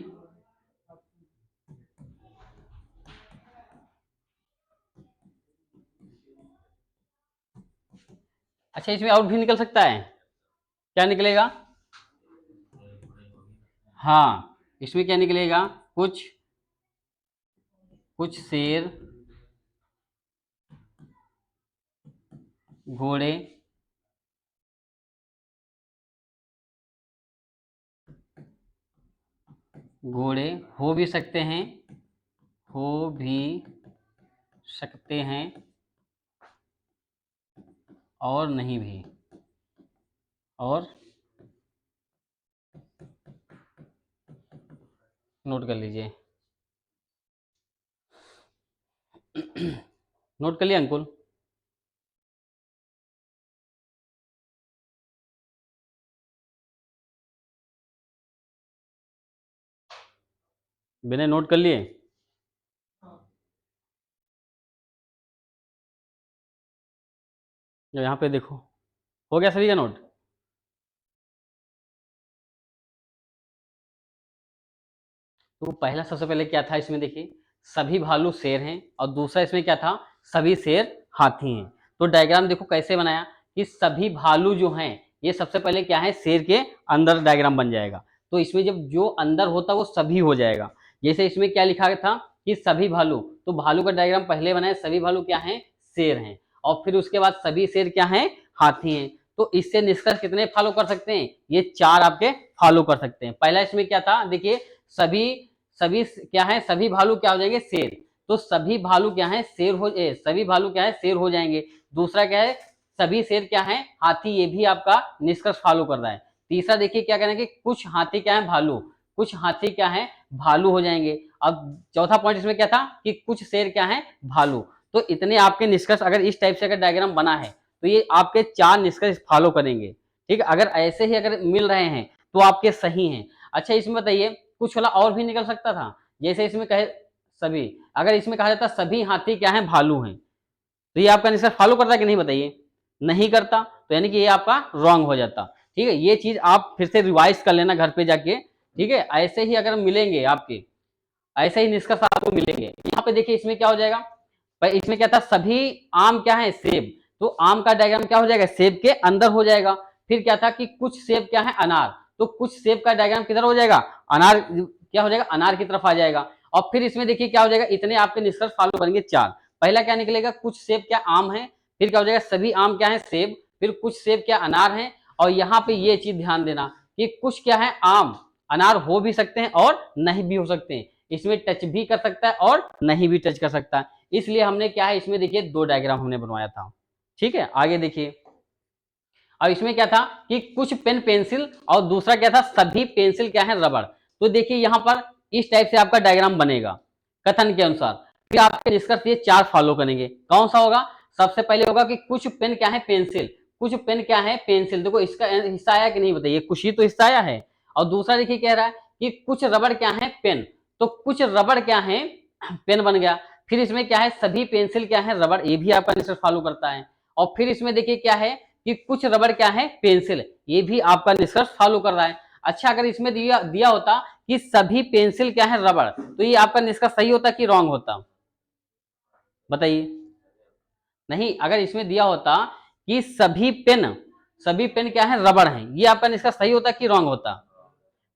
[SPEAKER 1] अच्छा, इसमें और भी निकल सकता है, क्या निकलेगा, हाँ इसमें क्या निकलेगा, कुछ, कुछ शेर घोड़े घोड़े हो भी सकते हैं, हो भी सकते हैं और नहीं भी, और नोट कर लीजिए। नोट कर लिया अंकुल? बिना नोट कर लिए? यहाँ पे देखो, हो गया सभी का नोट? तो पहला सबसे पहले क्या था इसमें देखिए, सभी भालू शेर हैं, और दूसरा इसमें क्या था, सभी शेर हाथी हैं। तो डायग्राम देखो कैसे बनाया कि सभी भालू जो हैं ये सबसे पहले क्या है, शेर के अंदर डायग्राम बन जाएगा। तो इसमें जब जो अंदर होता वो सभी हो जाएगा। जैसे इसमें क्या लिखा था कि सभी भालू, तो भालू का डायग्राम पहले बनाए, सभी भालू क्या है, शेर हैं, और फिर उसके बाद सभी शेर क्या है, हाथी हैं। तो इससे निष्कर्ष कितने फॉलो कर सकते हैं, ये 4 आपके फॉलो कर सकते हैं। पहला इसमें क्या था देखिए, सभी सभी क्या है, सभी भालू क्या हो जाएंगे, शेर। तो सभी भालू क्या है, सभी भालू क्या है, शेर हो जाएंगे। दूसरा क्या है, सभी शेर क्या है, हाथी, ये भी आपका निष्कर्ष फॉलो कर रहा है। तीसरा देखिए क्या कहना है कि कुछ हाथी क्या है, भालू, कुछ हाथी क्या है, भालू हो जाएंगे। अब चौथा पॉइंट इसमें क्या था कि कुछ शेर क्या है, भालू। तो इतने आपके निष्कर्ष अगर इस टाइप से अगर डायग्राम बना है तो ये आपके 4 निष्कर्ष फॉलो करेंगे। ठीक है, अगर ऐसे ही अगर मिल रहे हैं तो आपके सही हैं। अच्छा इसमें बताइए, कुछ वाला और भी निकल सकता था, जैसे इसमें कहे सभी, अगर इसमें कहा जाता सभी हाथी क्या है, भालू हैं, तो ये आपका निष्कर्ष फॉलो करता है कि नहीं बताइए? नहीं करता, तो यानी कि ये आपका रॉन्ग हो जाता। ठीक है, ये चीज आप फिर से रिवाइज कर लेना घर पे जाके। ठीक है, ऐसे ही अगर मिलेंगे आपके, ऐसे ही निष्कर्ष आपको मिलेंगे। यहाँ पे देखिए इसमें क्या हो जाएगा, इसमें क्या था, सभी आम क्या है, सेब, तो आम का डायग्राम क्या हो जाएगा, सेब के अंदर हो जाएगा। फिर क्या था कि कुछ सेब क्या है, अनार, तो कुछ सेब का डायग्राम किधर हो जाएगा, अनार क्या हो जाएगा, अनार की तरफ आ जाएगा। और फिर इसमें देखिए क्या हो जाएगा, इतने आपके निष्कर्ष फॉलो करेंगे 4। पहला क्या निकलेगा, कुछ सेब क्या आम है, फिर क्या हो जाएगा, सभी आम क्या है, सेब, फिर कुछ सेब क्या अनार है। और यहाँ पे ये चीज ध्यान देना कि कुछ क्या है, आम अनार हो भी सकते हैं और नहीं भी हो सकते हैं, इसमें टच भी कर सकता है और नहीं भी टच कर सकता है। इसलिए हमने क्या है, इसमें देखिए 2 डायग्राम हमने बनवाया था। ठीक है, आगे देखिए। अब इसमें क्या था कि कुछ पेन पेंसिल, और दूसरा क्या था, सभी पेंसिल क्या है, रबड़। तो देखिए यहाँ पर इस टाइप से आपका डायग्राम बनेगा कथन के अनुसार। फिर आपके निष्कर्ष ये 4 फॉलो करेंगे। कौन सा होगा, सबसे पहले होगा कि कुछ पेन क्या है, पेंसिल, कुछ पेन क्या है, पेंसिल। देखो इसका हिस्सा आया कि नहीं बताइए, कुछ ही तो हिस्सा आया है। और दूसरा देखिए कह रहा है कि कुछ रबड़ क्या है, पेन, तो कुछ रबड़ क्या है, पेन बन गया। फिर इसमें क्या है, सभी पेंसिल क्या है, रबड़, ये भी आपका निष्कर्ष फॉलो करता है। और फिर इसमें देखिए क्या है कि कुछ रबड़ क्या है, पेंसिल, ये भी आपका निष्कर्ष फॉलो कर रहा है। अच्छा अगर इसमें दिया दिया होता कि सभी पेंसिल क्या है, रबड़, तो ये आपका निष्कर्ष सही होता कि रॉन्ग होता, बताइए? नहीं, अगर इसमें दिया होता कि सभी पेन क्या है, रबड़ हैं, ये आपका निष्कर्ष सही होता कि रॉन्ग होता?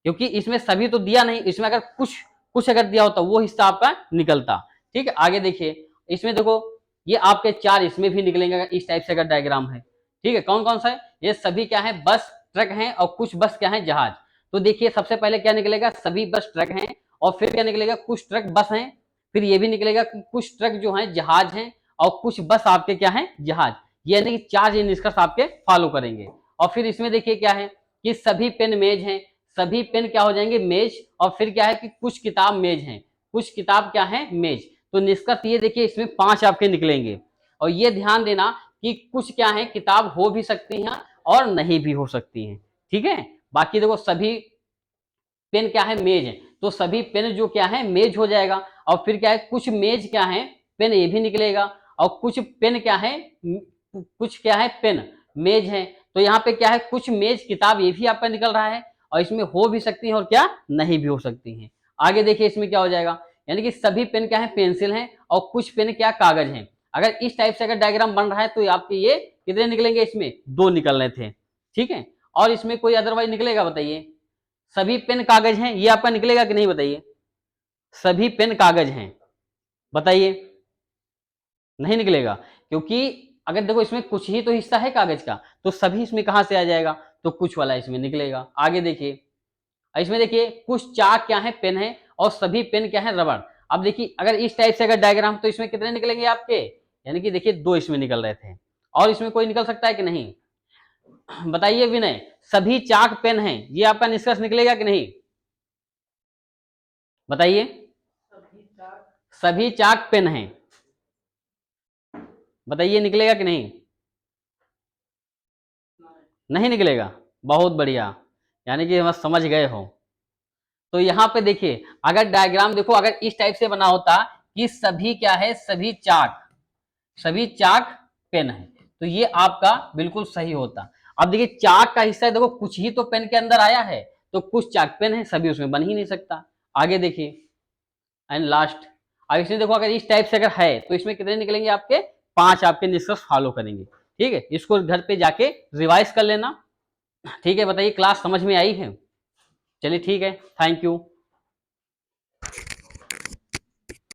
[SPEAKER 1] क्योंकि इसमें सभी तो दिया नहीं, इसमें अगर कुछ कुछ अगर दिया होता वो हिस्सा आपका निकलता। ठीक है, आगे देखिए। इसमें देखो ये आपके 4 इसमें भी निकलेंगे अगर इस टाइप से अगर डायग्राम है। ठीक है, कौन कौन सा है, ये सभी क्या है, बस ट्रक हैं, और कुछ बस क्या है, जहाज। तो देखिए सबसे पहले क्या निकलेगा, सभी बस ट्रक हैं, और फिर क्या निकलेगा, कुछ ट्रक बस हैं। फिर ये भी निकलेगा कि कुछ ट्रक जो है जहाज हैं, और कुछ बस आपके क्या है, जहाज। यानी कि 4 ये निष्कर्ष आपके फॉलो करेंगे। और फिर इसमें देखिए क्या है कि सभी पेन मेज हैं, सभी पेन क्या हो जाएंगे, मेज। और फिर क्या है कि कुछ किताब मेज हैं, कुछ किताब क्या है, मेज। तो निष्कर्ष ये देखिए इसमें 5 आपके निकलेंगे। और ये ध्यान देना कि कुछ क्या है, किताब हो भी सकती हैं और नहीं भी हो सकती हैं। ठीक है, बाकी देखो सभी पेन क्या है, मेज है, तो सभी पेन जो क्या है, मेज हो जाएगा। और फिर क्या है, कुछ मेज क्या है, पेन, ये भी निकलेगा। और कुछ पेन क्या है, कुछ क्या है, पेन मेज है। तो यहाँ पे क्या है, कुछ मेज किताब, ये भी आपका निकल रहा है। और इसमें हो भी सकती है और क्या नहीं भी हो सकती है। आगे देखिए इसमें क्या हो जाएगा, यानी कि सभी पेन क्या है, पेंसिल हैं, और कुछ पेन क्या, कागज हैं। अगर इस टाइप से अगर डायग्राम बन रहा है तो आपके ये कितने निकलेंगे, इसमें 2 निकलने थे। ठीक है, और इसमें कोई अदरवाइज निकलेगा बताइए? सभी पेन कागज हैं, ये आपका निकलेगा कि नहीं बताइए? सभी पेन कागज हैं, बताइए? नहीं निकलेगा, क्योंकि अगर देखो इसमें कुछ ही तो हिस्सा है कागज का, तो सभी इसमें कहां से आ जाएगा, तो कुछ वाला इसमें निकलेगा। आगे देखिए, इसमें देखिए कुछ चाक क्या है, पेन है, और सभी पेन क्या है, रबड़। अब देखिए अगर इस टाइप से अगर डायग्राम, तो इसमें कितने निकलेंगे आपके, यानी कि देखिए 2 इसमें निकल रहे थे, और इसमें कोई निकल सकता है कि नहीं, बताइए विनय। सभी चाक पेन है, ये आपका निष्कर्ष निकलेगा कि नहीं, बताइए। सभी चाक पेन है, बताइए निकलेगा कि नहीं, नहीं निकलेगा। बहुत बढ़िया, यानी कि हम समझ गए हो। तो यहां पे देखिए अगर डायग्राम देखो अगर इस टाइप से बना होता कि सभी क्या है, सभी चाक पेन है, तो ये आपका बिल्कुल सही होता। अब देखिए चाक का हिस्सा है, देखो कुछ ही तो पेन के अंदर आया है, तो कुछ चाक पेन है, सभी उसमें बन ही नहीं सकता। आगे देखिए, एंड लास्ट, अब इसमें देखो अगर इस टाइप से अगर है, तो इसमें कितने निकलेंगे आपके, 5 आपके निष्कर्ष फॉलो करेंगे। ठीक है, इसको घर पे जाके रिवाइज कर लेना। ठीक है, बताइए क्लास समझ में आई है, चलिए ठीक है, थैंक यू।